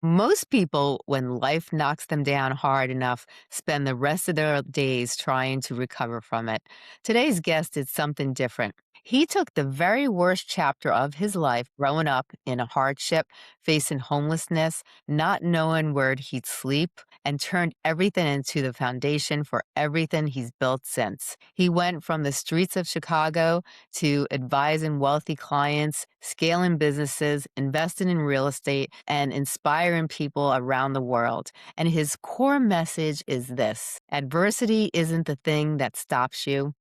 Most people, when life knocks them down hard enough, spend the rest of their days trying to recover from it. Today's guest is something different. He took the very worst chapter of his life growing up in a hardship, facing homelessness, not knowing where he'd sleep, and turned everything into the foundation for everything he's built since. He went from the streets of Chicago to advising wealthy clients, scaling businesses, investing in real estate, and inspiring people around the world. And his core message is this: adversity isn't the thing that stops you,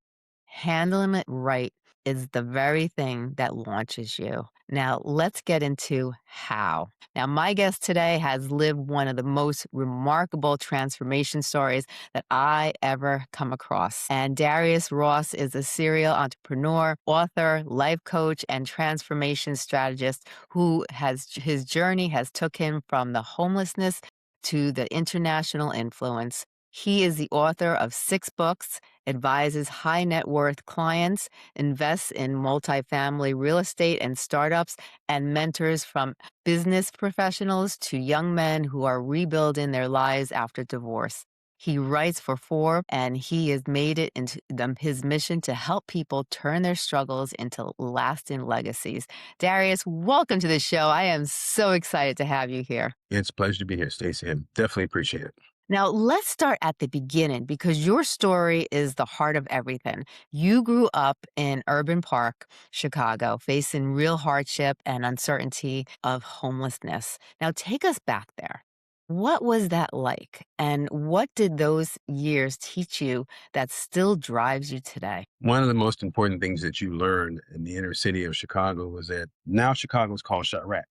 handling it right is the very thing that launches you. Now, let's get into how. Now, my guest today has lived one of the most remarkable transformation stories that I ever come across. And Darius Ross is a serial entrepreneur, author, life coach, and transformation strategist who has his journey has took him from the homelessness to the international influence. He is the author of 6 books, advises high net worth clients, invests in multifamily real estate and startups, and mentors from business professionals to young men who are rebuilding their lives after divorce. He writes for Forbes, and he has made it into his mission to help people turn their struggles into lasting legacies. Darius, welcome to the show. I am so excited to have you here. It's a pleasure to be here, Stacey. I definitely appreciate it. Now, let's start at the beginning because your story is the heart of everything. You grew up in Urban Park, Chicago, facing real hardship and uncertainty of homelessness. Now, take us back there. What was that like? And what did those years teach you that still drives you today? One of the most important things that you learn in the inner city of Chicago was that now Chicago is called Chirac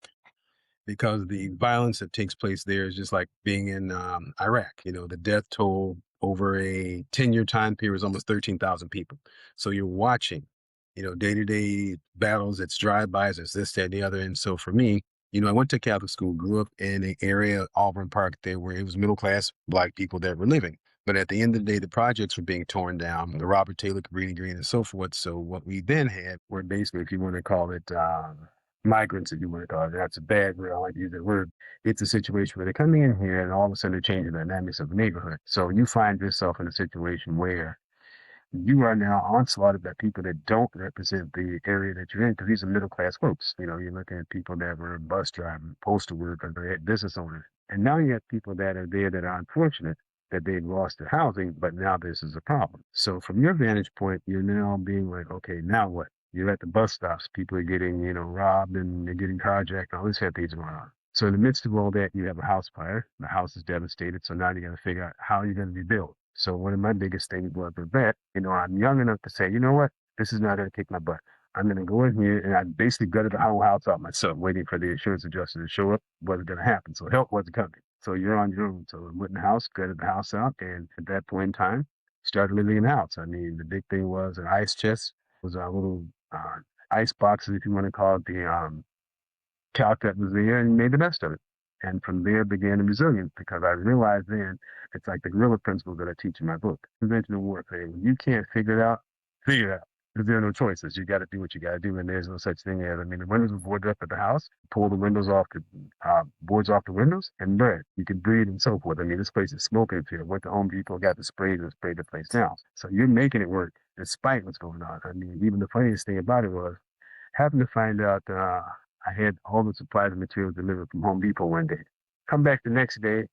because the violence that takes place there is just like being in Iraq. The death toll over a 10-year time period is almost 13,000 people. So you're watching, day-to-day battles, it's drive-bys, it's this, that, and the other. And so for me, I went to Catholic school, grew up in an area, Auburn Park, there where it was middle-class Black people that were living. But at the end of the day, the projects were being torn down, the Robert Taylor, Cabrini Green, and so forth. So what we then had were basically, if you want to call it, migrants, if you want to call it. That's a bad word. I like to use that word. It's a situation where they're coming in here and all of a sudden they're changing the dynamics of the neighborhood. So you find yourself in a situation where you are now onslaughted by people that don't represent the area that you're in because these are middle class folks. You're looking at people that were bus drivers, postal workers, they had business owners. And now you have people that are there that are unfortunate that they've lost their housing, but now this is a problem. So from your vantage point, you're now being like, okay, now what? You're at the bus stops. People are getting, robbed and they're getting carjacked. All this kind of things going on. So in the midst of all that, you have a house fire. The house is devastated. So now you got to figure out how you're going to rebuild. So one of my biggest things was with that, I'm young enough to say, you know what? This is not going to kick my butt. I'm going to go in here and I basically gutted the whole house out myself, waiting for the insurance adjuster to show up. Wasn't going to happen. So help wasn't coming. So you're on your own. So I went in the house, gutted the house out. And at that point in time, started living in the house. I mean, the big thing was an ice chest, was a little ice boxes, if you want to call it, the calc that was there, and made the best of it. And from there began the resilience because I realized then it's like the guerrilla principles that I teach in my book. Conventional warfare. When you can't figure it out, figure it out. Because there are no choices. You got to do what you got to do, and there's no such thing as, the windows were boarded up at the house, pull the windows off the boards off the windows, and breathe. You can breathe and so forth. This place is smoking filled. Went to Home Depot, got the sprays and sprayed the place down. So you're making it work despite what's going on. Even the funniest thing about it was happened to find out I had all the supplies and materials delivered from Home Depot one day. Come back the next day,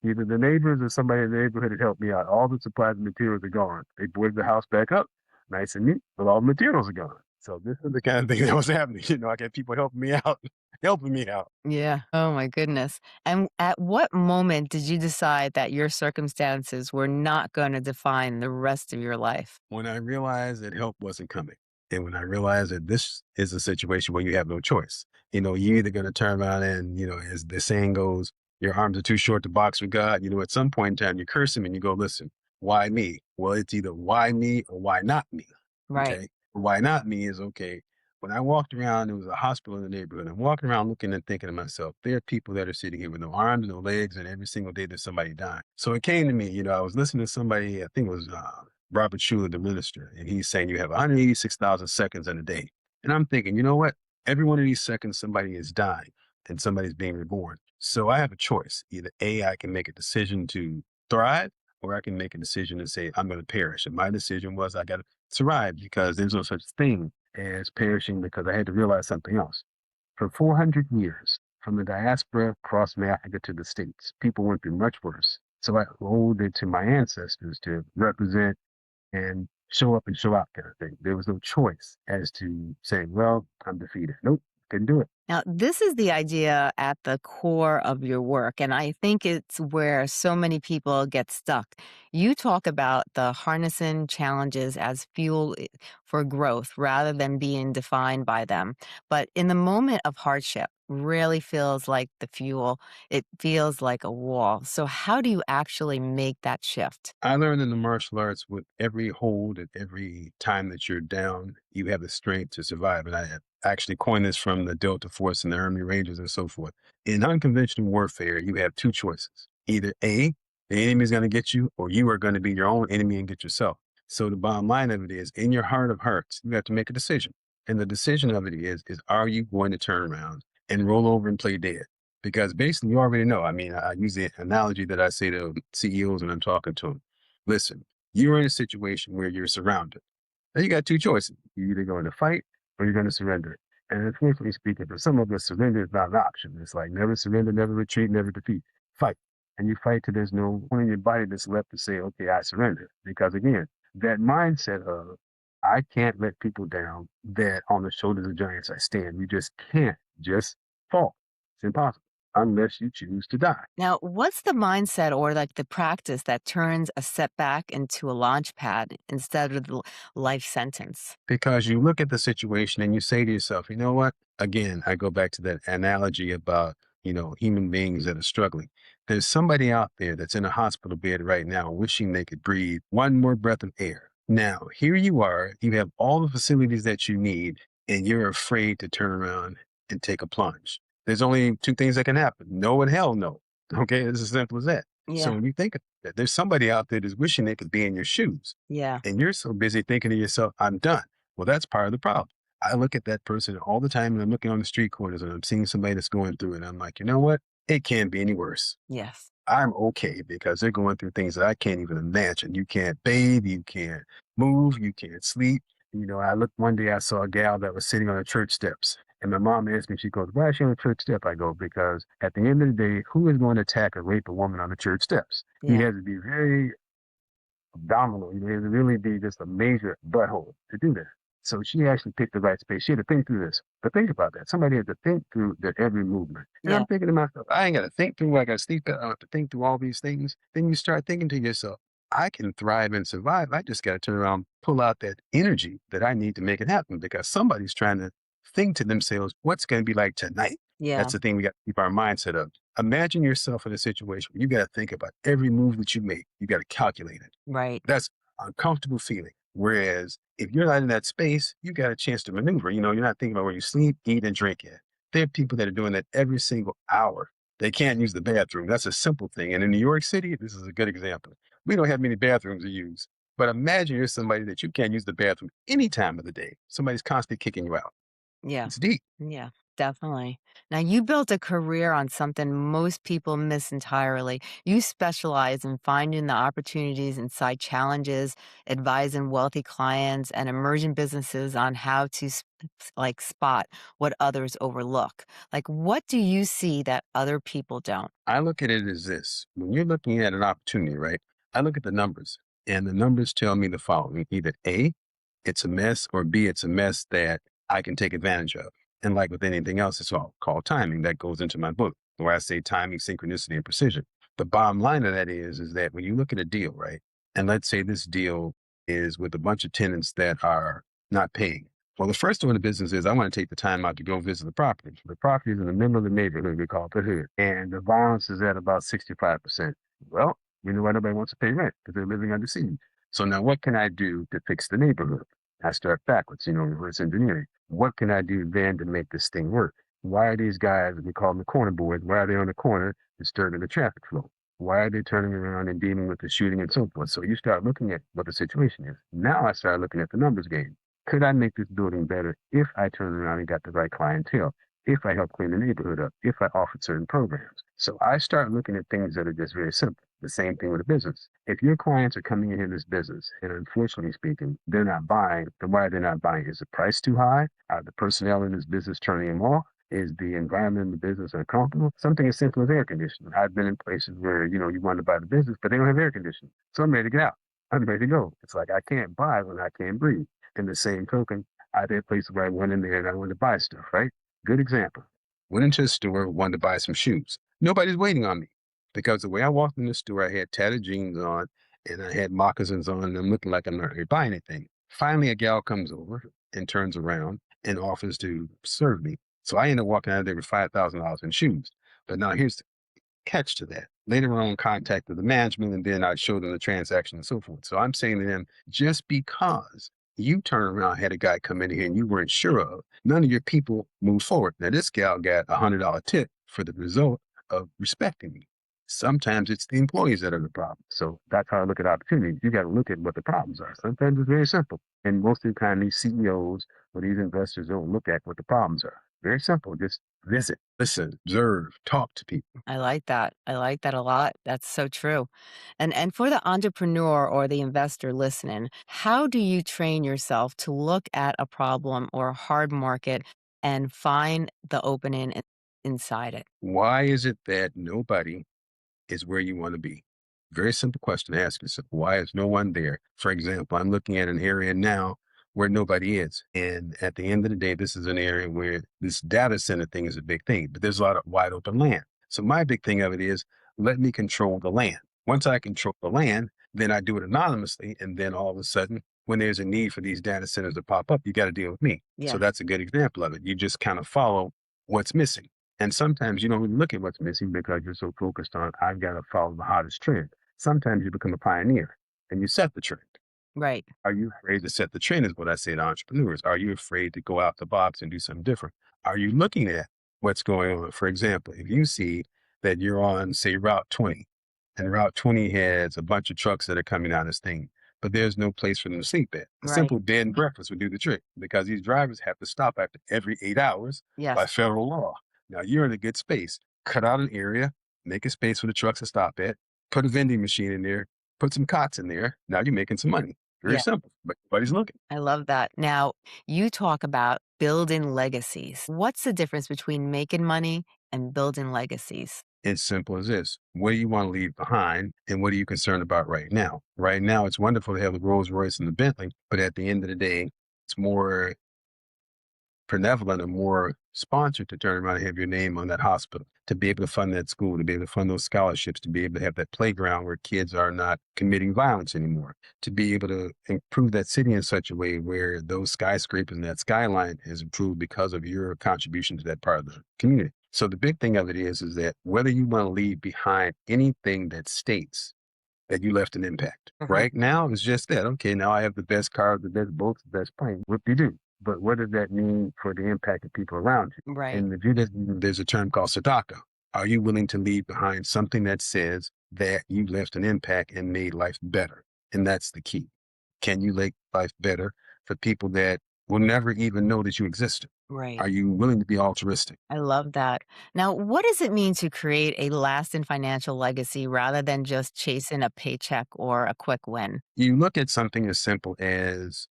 either the neighbors or somebody in the neighborhood had helped me out. All the supplies and materials are gone. They boarded the house back up, nice and neat, but all the materials are gone. So this is the kind of thing that was happening. I got people helping me out, helping me out. Yeah. Oh, my goodness. And at what moment did you decide that your circumstances were not going to define the rest of your life? When I realized that help wasn't coming. And when I realized that this is a situation where you have no choice, you're either going to turn around and, as the saying goes, your arms are too short to box with God. At some point in time, you curse him and you go, listen, why me? Well, it's either why me or why not me. Right. Okay. Why not me is okay. When I walked around, there was a hospital in the neighborhood. I'm walking around looking and thinking to myself, there are people that are sitting here with no arms, no legs, and every single day there's somebody dying. So it came to me, I was listening to somebody, I think it was Robert Schuller, the minister, and he's saying you have 186,000 seconds in a day. And I'm thinking, you know what? Every one of these seconds, somebody is dying and somebody's being reborn. So I have a choice. Either A, I can make a decision to thrive, or I can make a decision to say, I'm going to perish. And my decision was I got to survive because there's no such thing as perishing because I had to realize something else. For 400 years, from the diaspora across from Africa to the States, people went through much worse. So I owed it to my ancestors to represent and show up and show out kind of thing. There was no choice as to saying, well, I'm defeated. Nope, couldn't do it. Now, this is the idea at the core of your work, and I think it's where so many people get stuck. You talk about the harnessing challenges as fuel for growth rather than being defined by them. But in the moment of hardship, really feels like the fuel. It feels like a wall. So, how do you actually make that shift? I learned in the martial arts with every hold and every time that you're down, you have the strength to survive. And I have actually coined this from the Delta Force and the Army Rangers and so forth. In unconventional warfare, you have two choices. Either A, the enemy is going to get you, or you are going to be your own enemy and get yourself. So the bottom line of it is, in your heart of hearts, you have to make a decision. And the decision of it is are you going to turn around and roll over and play dead? Because basically, you already know. I mean, I use the analogy that I say to CEOs when I'm talking to them. Listen, you're in a situation where you're surrounded. Now you got two choices. You're either going to fight or you're going to surrender. And unfortunately speaking, for some of us, surrender is not an option. It's like never surrender, never retreat, never defeat. Fight. And you fight till there's no one in your body that's left to say, okay, I surrender. Because again, that mindset of I can't let people down, that on the shoulders of giants I stand. You just can't just fall. It's impossible unless you choose to die. Now, what's the mindset or like the practice that turns a setback into a launch pad instead of the life sentence? Because you look at the situation and you say to yourself, you know what? Again, I go back to that analogy about, human beings that are struggling. There's somebody out there that's in a hospital bed right now wishing they could breathe one more breath of air. Now, here you are, you have all the facilities that you need, and you're afraid to turn around and take a plunge. There's only two things that can happen: no and hell no. Okay, it's as simple as that. So Yeah. when you think of that, there's somebody out there that's wishing they could be in your shoes. Yeah. And you're so busy thinking to yourself, I'm done. Well, that's part of the problem. I look at that person all the time and I'm looking on the street corners and I'm seeing somebody that's going through it. And I'm like, you know what? It can't be any worse. Yes. I'm okay because they're going through things that I can't even imagine. You can't bathe, you can't move, you can't sleep. I looked one day, I saw a gal that was sitting on the church steps. And my mom asked me, she goes, why is she on the church step? I go, because at the end of the day, who is going to attack or rape a woman on the church steps? He Yeah. has to be very abdominal. It would really be just a major butthole to do that. So she actually picked the right space. She had to think through this. But think about that. Somebody had to think through their every movement. And Yeah. I'm thinking to myself, I ain't got to think through. I got to sleep. I have to think through all these things. Then you start thinking to yourself, I can thrive and survive. I just got to turn around, pull out that energy that I need to make it happen because somebody's trying to think to themselves, what's going to be like tonight? Yeah. That's the thing we got to keep our mindset up. Imagine yourself in a situation where you got to think about every move that you make. You got to calculate it. Right. That's an uncomfortable feeling. Whereas if you're not in that space, you got a chance to maneuver. You're not thinking about where you sleep, eat, and drink at. There are people that are doing that every single hour. They can't use the bathroom. That's a simple thing. And in New York City, this is a good example. We don't have many bathrooms to use. But imagine you're somebody that you can't use the bathroom any time of the day. Somebody's constantly kicking you out. Yeah. It's deep. Yeah, definitely. Now, you built a career on something most people miss entirely. You specialize in finding the opportunities inside challenges, advising wealthy clients, and emerging businesses on how to like spot what others overlook. Like, what do you see that other people don't? I look at it as this. When you're looking at an opportunity, right? I look at the numbers and the numbers tell me the following. Either A, it's a mess, or B, it's a mess that I can take advantage of. And like with anything else, it's all called timing. That goes into my book where I say timing, synchronicity, and precision. The bottom line of that is that when you look at a deal, right? And let's say this deal is with a bunch of tenants that are not paying. Well, the first order of business is I want to take the time out to go visit the property. The property is in the middle of the neighborhood, we call it the hood. And the violence is at about 65%. Well, you know why nobody wants to pay rent? Because they're living under siege. So now what can I do to fix the neighborhood? I start backwards, reverse engineering. What can I do then to make this thing work? Why are these guys, we call them the corner boys, why are they on the corner disturbing the traffic flow? Why are they turning around and dealing with the shooting and so forth? So you start looking at what the situation is. Now I start looking at the numbers game. Could I make this building better if I turn around and got the right clientele? if I help clean the neighborhood up, if I offer certain programs. So I start looking at things that are just very simple. The same thing with a business. If your clients are coming in this business and unfortunately speaking, they're not buying, then why are they not buying? Is the price too high? Are the personnel in this business turning them off? Is the environment in the business uncomfortable? Something as simple as air conditioning. I've been in places where, you want to buy the business, but they don't have air conditioning. So I'm ready to get out. I'm ready to go. It's like I can't buy when I can't breathe. In the same token, I've had places where I went in there and I wanted to buy stuff, right? Good example. Went into a store, wanted to buy some shoes. Nobody's waiting on me because the way I walked in the store, I had tattered jeans on and I had moccasins on and I'm looking like I'm not ready to buy anything. Finally, a gal comes over and turns around and offers to serve me. So I end up walking out of there with $5,000 in shoes. But now here's the catch to that. Later on, contacted the management, and then I showed them the transaction and so forth. So I'm saying to them, just because you turn around, had a guy come in here and you weren't sure of, none of your people move forward. Now, this gal got $100 tip for the result of respecting me. Sometimes it's the employees that are the problem. So that's how I look at opportunities. You got to look at what the problems are. Sometimes it's very simple. And most of the time, these CEOs or these investors don't look at what the problems are. Very simple. Just visit, listen, observe, talk to people. I like that. I like that a lot. That's so true. And for the entrepreneur or the investor listening, how do you train yourself to look at a problem or a hard market and find the opening inside it? Why is it that nobody is where you want to be? Very simple question to ask yourself. Why is no one there? For example, I'm looking at an area now where nobody is. And at the end of the day, this is an area where this data center thing is a big thing, but there's a lot of wide open land. So my big thing of it is let me control the land. Once I control the land, then I do it anonymously. And then all of a sudden, when there's a need for these data centers to pop up, you got to deal with me. So Yeah, that's a good example of it. You just kind of follow what's missing. And sometimes you don't even look at what's missing because you're so focused on, I've got to follow the hottest trend. Sometimes you become a pioneer and you set the trend. right, Are you afraid to set the trend is what I say to entrepreneurs. Are you afraid to go out the box and do something different? Are you looking at what's going on? For example, if you see that you're on, say, Route 20, and Route 20 has a bunch of trucks that are coming out of this thing, but there's no place for them to sleep at. A right. simple bed and breakfast would do the trick because these drivers have to stop after every 8 hours by Yes, federal law. Now you're in a good space. Cut out an area, make a space for the trucks to stop at, put a vending machine in there, put some cots in there. Now you're making some money. Very yeah. simple, but everybody's looking. I love that. Now, you talk about building legacies. What's the difference between making money and building legacies? It's simple as this. What do you want to leave behind and what are you concerned about right now? Right now, it's wonderful to have the Rolls Royce and the Bentley, but at the end of the day, it's more benevolent or more sponsored to turn around and have your name on that hospital, to be able to fund that school, to be able to fund those scholarships, to be able to have that playground where kids are not committing violence anymore, to be able to improve that city in such a way where those skyscrapers and that skyline is improved because of your contribution to that part of the community. So the big thing of it is that whether you want to leave behind anything that states that you left an impact. Mhm. Right now, it's just that. Okay, now I have the best car, the best boat, the best plane. What do you do? But what does that mean for the impact of people around you? Right, In the Judaism, there's a term called tzedakah. Are you willing to leave behind something that says that you left an impact and made life better? And that's the key. Can you make life better for people that will never even know that you existed? right. Are you willing to be altruistic? I love that. Now, what does it mean to create a lasting financial legacy rather than just chasing a paycheck or a quick win? You look at something as simple as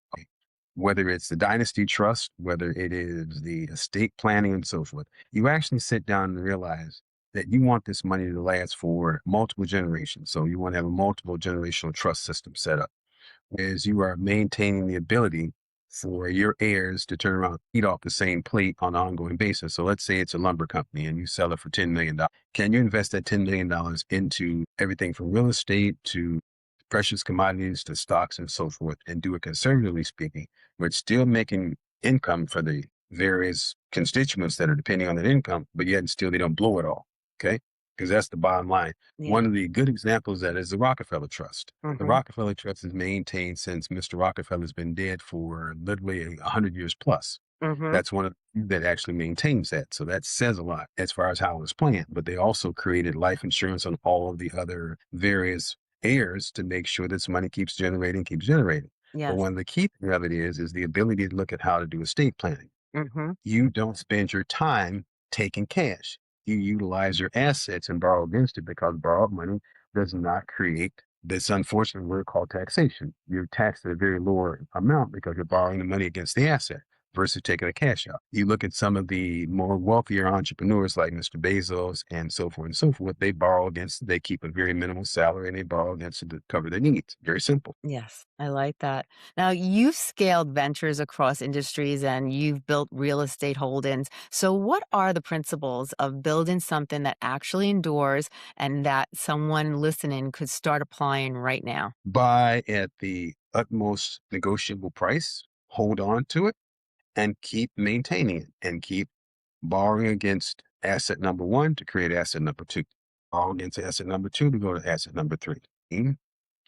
whether it's the dynasty trust, whether it is the estate planning and so forth, you actually sit down and realize that you want this money to last for multiple generations. So you want to have a multiple generational trust system set up, whereas you are maintaining the ability for your heirs to turn around and eat off the same plate on an ongoing basis. So let's say it's a lumber company and you sell it for $10 million. Can you invest that $10 million into everything from real estate to precious commodities to stocks and so forth and do it conservatively speaking, but still making income for the various constituents that are depending on that income, but yet and still they don't blow it all. Okay. Because that's the bottom line. Yeah. One of the good examples of that is the Rockefeller Trust. The Hmm. Rockefeller Trust is maintained since Mr. Rockefeller's been dead for literally 100 years plus. Hmm. That's one of the that actually maintains that. So that says a lot as far as how it was planned. But they also created life insurance on all of the other various heirs to make sure this money keeps generating, keeps generating. But Yes. one of the key thing of it is the ability to look at how to do estate planning. Mhm. You don't spend your time taking cash. You utilize your assets and borrow against it because borrowed money does not create this unfortunate word called taxation. You're taxed at a very lower amount because you're borrowing the money against the asset versus taking the cash out. You look at some of the more wealthier entrepreneurs like Mr. Bezos and so forth and so forth, they borrow against, they keep a very minimal salary and they borrow against it to cover their needs. Very simple. Yes, I like that. Now, you've scaled ventures across industries and you've built real estate holdings. So, what are the principles of building something that actually endures and that someone listening could start applying right now? Buy at the utmost negotiable price, hold on to it and keep maintaining it and keep borrowing against asset number one to create asset number two. Borrow against asset number two to go to asset number three.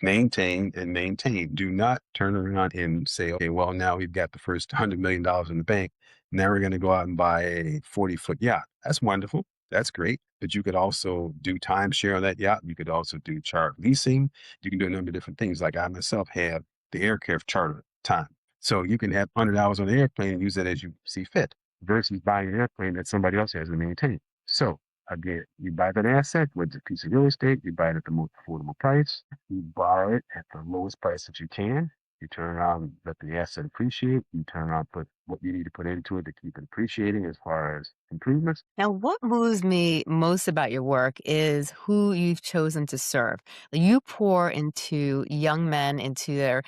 Maintain and maintain. Do not turn around and say, okay, well, now we've got the first $100 million in the bank. Now we're going to go out and buy a 40-foot yacht. That's wonderful. That's great. But you could also do timeshare on that yacht. You could also do chart leasing. You can do a number of different things. Like I myself have the aircraft charter time. So you can have 100 hours on the airplane and use that as you see fit versus buying an airplane that somebody else has to maintain. So again, you buy that asset, whether it's a piece of real estate, you buy it at the most affordable price, you borrow it at the lowest price that you can. You turn around and let the asset appreciate. You turn around and put what you need to put into it to keep it appreciating as far as improvements. Now, what moves me most about your work is who you've chosen to serve. You pour into young men, into their,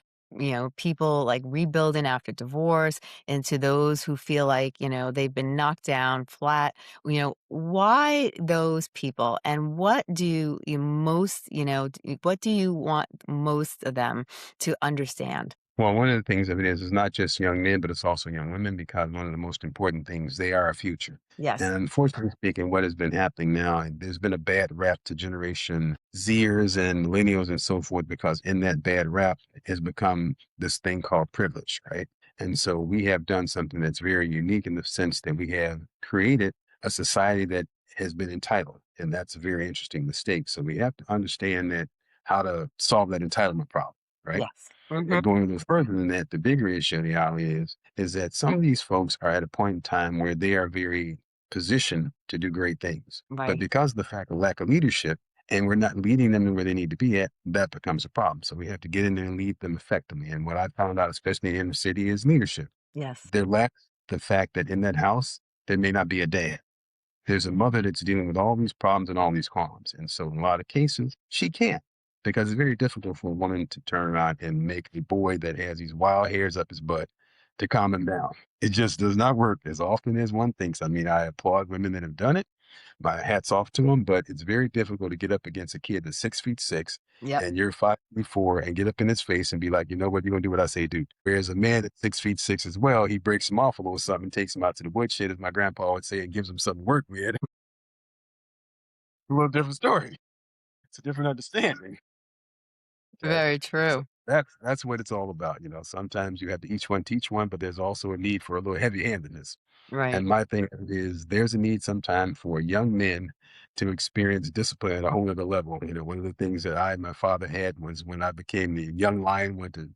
people like rebuilding after divorce, into those who feel like, they've been knocked down flat. Why those people? And what do you most, what do you want most of them to understand? Well, one of the things of it is not just young men, but it's also young women because one of the most important things, they are our future. Yes. And unfortunately speaking, what has been happening now, and there's been a bad rap to Generation Zers and millennials and so forth, because in that bad rap has become this thing called privilege, right? And so we have done something that's very unique in the sense that we have created a society that has been entitled. And that's a very interesting mistake. So we have to understand that how to solve that entitlement problem, right? Yes. But Hmm. going a little further than that, the bigger issue in reality is that some of these folks are at a point in time where they are very positioned to do great things. But Right. because of the fact of lack of leadership, and we're not leading them to where they need to be at, that becomes a problem. So we have to get in there and lead them effectively. And what I found out, especially in the inner city, is leadership. Yes. There lacks the fact that in that house, there may not be a dad. There's a mother that's dealing with all these problems and all these harms. And so in a lot of cases, she can't because it's very difficult for a woman to turn around and make a boy that has these wild hairs up his butt to calm him down. It just does not work as often as one thinks. I mean, I applaud women that have done it. My hat's off to them, but it's very difficult to get up against a kid that's 6'6" Yep. and you're 5'4" and get up in his face and be like, you know what, you're gonna do what I say, dude. Whereas a man that's 6'6" as well, he breaks him off a little something, takes him out to the woodshed, as my grandpa would say, and gives him something to work with. A little different story. It's a different understanding. Okay. Very So true. that's what it's all about. Sometimes you have to each one teach one, but there's also a need for a little heavy handedness. Right. And my thing is there's a need sometime for young men to experience discipline at a whole other level. One of the things that I and my father had was when I became the young lion, went to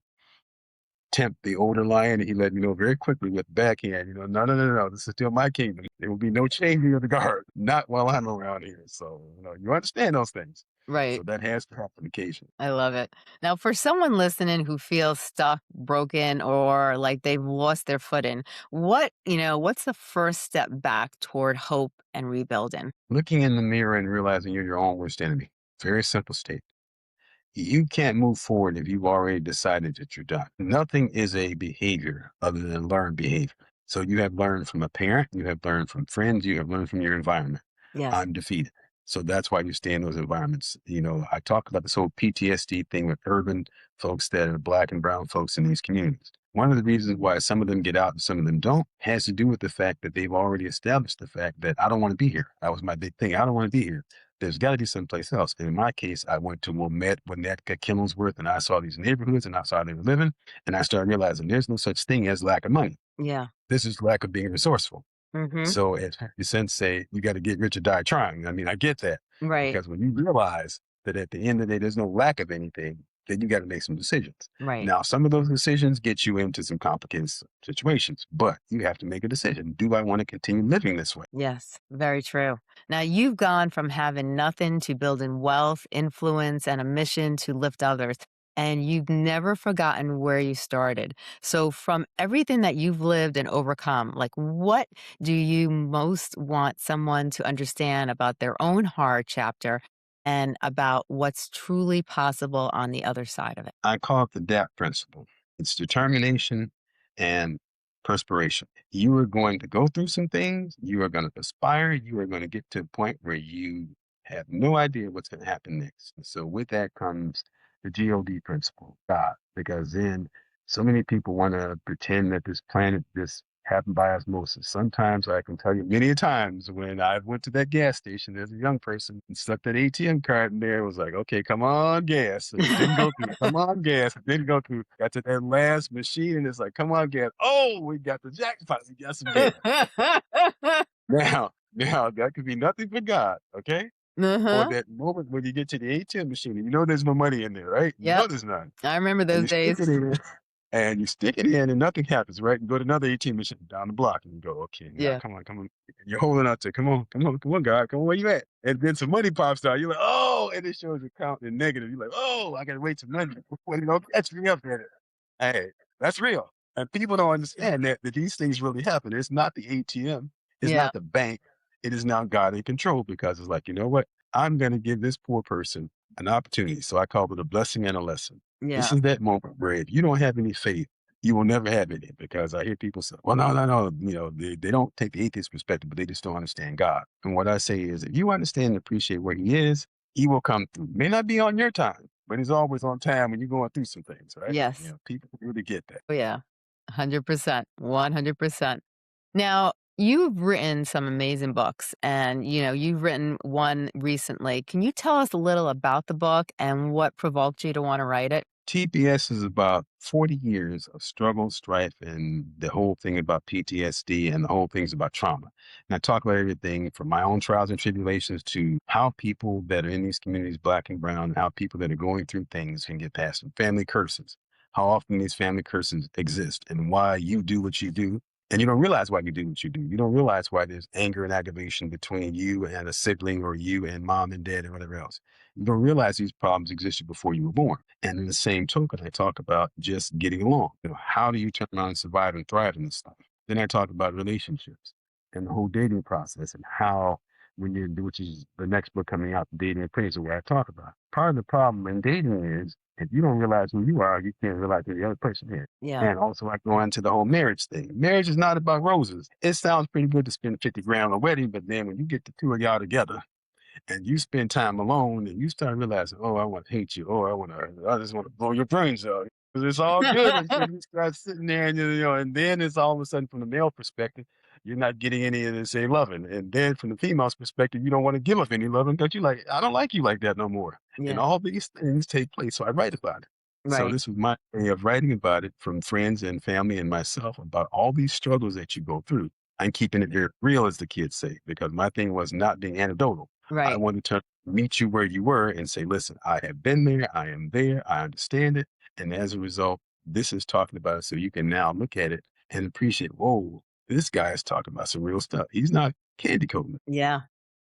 tempt the older lion, he let me know very quickly with backhand, no, no, no, no, this is still my kingdom. There will be no changing of the guard, not while I'm around here. So, you understand those things. So Right. that has to happen occasionally. I love it. Now, for someone listening who feels stuck, broken, or like they've lost their footing, what's the first step back toward hope and rebuilding? Looking in the mirror and realizing you're your own worst enemy. Very simple statement. You can't move forward if you've already decided that you're done. Nothing is a behavior other than learned behavior. So you have learned from a parent, you have learned from friends, you have learned from your environment. Yes. I'm defeated. So that's why you stay in those environments. I talk about this whole PTSD thing with urban folks that are black and brown folks in these communities. One of the reasons why some of them get out and some of them don't has to do with the fact that they've already established the fact that I don't want to be here. That was my big thing. I don't want to be here. There's got to be someplace else. And in my case, I went to Wilmette, Winnetka, Killingworth, and I saw these neighborhoods and I saw how they were living. And I started realizing there's no such thing as lack of money. Yeah. This is lack of being resourceful. Mm-hmm. So as 50 Cent say, you got to get rich or die trying. I mean, I get that Right. because when you realize that at the end of the day, there's no lack of anything, then you got to make some decisions. Right. Now, some of those decisions get you into some complicated situations, but you have to make a decision. Do I want to continue living this way? Yes, very true. Now you've gone from having nothing to building wealth, influence, and a mission to lift others. And you've never forgotten where you started. So, from everything that you've lived and overcome, like what do you most want someone to understand about their own hard chapter and about what's truly possible on the other side of it? I call it the DAP principle. It's determination and perspiration. You are going to go through some things, you are going to perspire, you are going to get to a point where you have no idea what's going to happen next. And so, with that comes the GOD principle, God, because then so many people want to pretend that this planet just happened by osmosis. Sometimes I can tell you many a times when I went to that gas station as a young person and stuck that ATM card in there, it was like, okay, come on, gas. And it didn't go through. Come on, gas. It didn't go through. Got to that last machine and it's like, come on, gas. Oh, we got the jackpot. We got some gas. Now that could be nothing but God, okay? Or Uh-huh. that moment when you get to the ATM machine and you know there's no money in there, right? You Yep. know there's none. I remember And those you stick days. it in and you stick it in and nothing happens, right? You go to another 18 machine down the block and you go, okay, now Yeah. come on, come on. And you're holding out to, come on, God, come on, where you at? And then some money pops out. You're like, oh, and it shows your count in negative. You're like, oh, I gotta wait some money before you don't catch me up in it. Hey, that's real. And people don't understand that these things really happen. It's not the ATM, it's Yeah. not the bank. It is now God in control because it's like, you know what? I'm gonna give this poor person an opportunity. So I call it a blessing and a lesson. This Yeah. is that moment where if you don't have any faith, you will never have any because I hear people say, well, no, no, no. They don't take the atheist perspective, but they just don't understand God. And what I say is if you understand and appreciate where he is, he will come through. May not be on your time, but he's always on time when you're going through some things, right? Yes. People really get that. Oh, yeah. 100%, 100%. Now, you've written some amazing books and, you've written one recently. Can you tell us a little about the book and what provoked you to wanna write it? TPS is about 40 years of struggle, strife, and the whole thing about PTSD and the whole thing's about trauma. And I talk about everything from my own trials and tribulations to how people that are in these communities, black and brown, how people that are going through things can get past them. Family curses, how often these family curses exist and why you do what you do. And you don't realize why you do what you do. You don't realize why there's anger and aggravation between you and a sibling or you and mom and dad and whatever else. You don't realize these problems existed before you were born. And in the same token, I talk about just getting along. How do you turn around and survive and thrive in this stuff? Then I talk about relationships and the whole dating process and how when you do, which is the next book coming out, Dating Appraisal, where I talk about. Part of the problem in dating is if you don't realize who you are, you can't realize who the other person is. Yeah. And also I go into the whole marriage thing. Marriage is not about roses. It sounds pretty good to spend 50 grand on a wedding, but then when you get the two of y'all together, and you spend time alone and you start realizing, oh, I want to hate you. Oh, I just want to blow your brains out. 'Cause it's all good until you start sitting there and, and then it's all of a sudden from the male perspective, you're not getting any of the same loving. And then from the female's perspective, you don't want to give up any loving because you're like, I don't like you like that no more. And Yeah. all these things take place. So I write about it. So Right. this was my way of writing about it from friends and family and myself about all these struggles that you go through. I'm keeping it very real, as the kids say, because my thing was not being anecdotal. I Right. wanted to meet you where you were and say, listen, I have been there, I am there, I understand it. And as a result, this is talking about it. So you can now look at it and appreciate, whoa, this guy is talking about some real stuff. He's not candy coating. Yeah.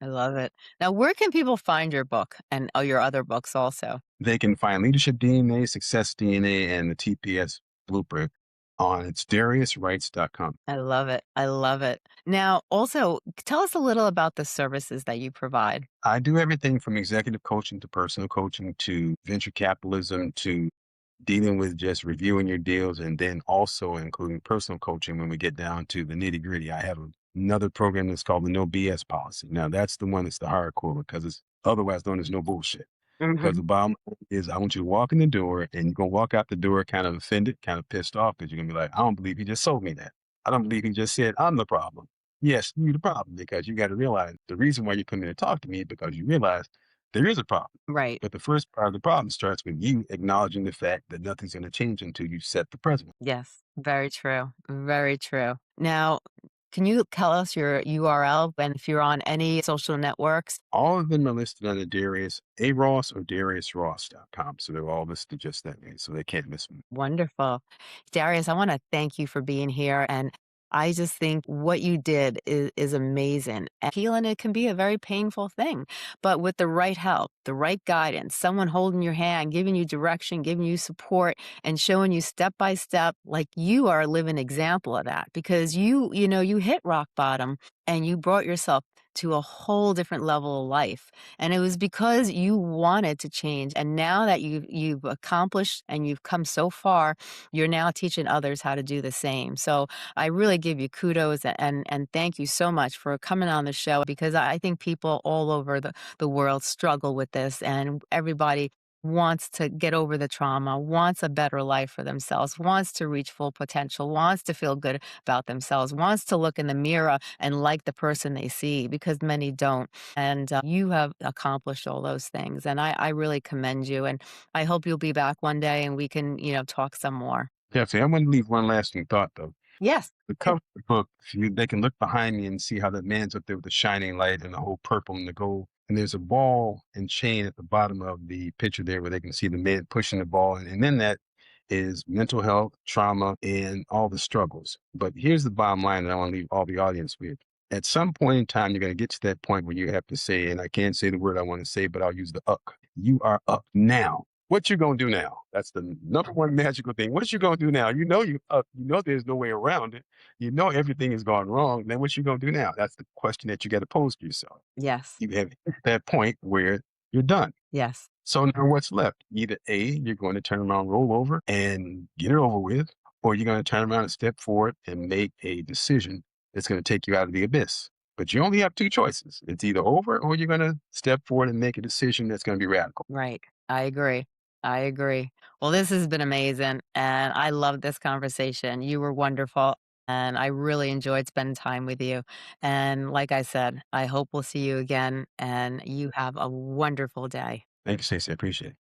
I love it. Now, where can people find your book and, your other books also? They can find Leadership DNA, Success DNA, and the TPS Blueprint on it's dariuswrites.com. I love it. I love it. Now, also, tell us a little about the services that you provide. I do everything from executive coaching to personal coaching to venture capitalism to dealing with just reviewing your deals and then also including personal coaching when we get down to the nitty gritty. I have another program that's called the No BS policy. Now that's the one that's the hardcore because it's otherwise known as no bullshit. Because Mhm. the bottom line is I want you to walk in the door and you're gonna walk out the door kind of offended, kind of pissed off because you're gonna be like, I don't believe he just sold me that. I don't believe he just said I'm the problem. Yes, you're the problem because you got to realize the reason why you come in to talk to me is because you realize there is a problem. Right. But the first part of the problem starts with you acknowledging the fact that nothing's going to change until you set the precedent. Yes. Very true. Very true. Now, Can you tell us your URL and if you're on any social networks? All of them are listed under Darius A. Ross or DariusRoss.com. So they're all listed just that way. So they can't miss me. Wonderful. Darius, I want to thank you for being here. And I just think what you did is amazing. And healing, it can be a very painful thing, but with the right help, the right guidance, someone holding your hand, giving you direction, giving you support, and showing you step by step, like you are a living example of that because you hit rock bottom and you brought yourself to a whole different level of life. And it was because you wanted to change. And now that you've accomplished and you've come so far, you're now teaching others how to do the same. So I really give you kudos and thank you so much for coming on the show because I think people all over the world struggle with this and everybody wants to get over the trauma, wants a better life for themselves, wants to reach full potential, wants to feel good about themselves, wants to look in the mirror and like the person they see because many don't. And you have accomplished all those things. And I really commend you. And I hope you'll be back one day and we can, talk some more. Definitely. I want to leave one lasting thought, though. Yes. The cover of the book, if they can look behind me and see how the man's up there with the shining light and the whole purple and the gold. And there's a ball and chain at the bottom of the picture there where they can see the man pushing the ball. And then that is mental health, trauma, and all the struggles. But here's the bottom line that I want to leave all the audience with. At some point in time, you're going to get to that point where you have to say, and I can't say the word I want to say, but I'll use the uck. You are up now. What you gonna do now? That's the number one magical thing. What you gonna do now? You know you up. You know there's no way around it. You know everything has gone wrong. Then what you gonna do now? That's the question that you got to pose to yourself. Yes. You have hit that point where you're done. Yes. So now what's left? Either A, you're going to turn around, roll over, and get it over with, or you're going to turn around and step forward and make a decision that's going to take you out of the abyss. But you only have two choices. It's either over, or you're going to step forward and make a decision that's going to be radical. Right. I agree. I agree. Well, this has been amazing, and I love this conversation. You were wonderful, and I really enjoyed spending time with you. And like I said, I hope we'll see you again, and you have a wonderful day. Thank you, Stacey. I appreciate it.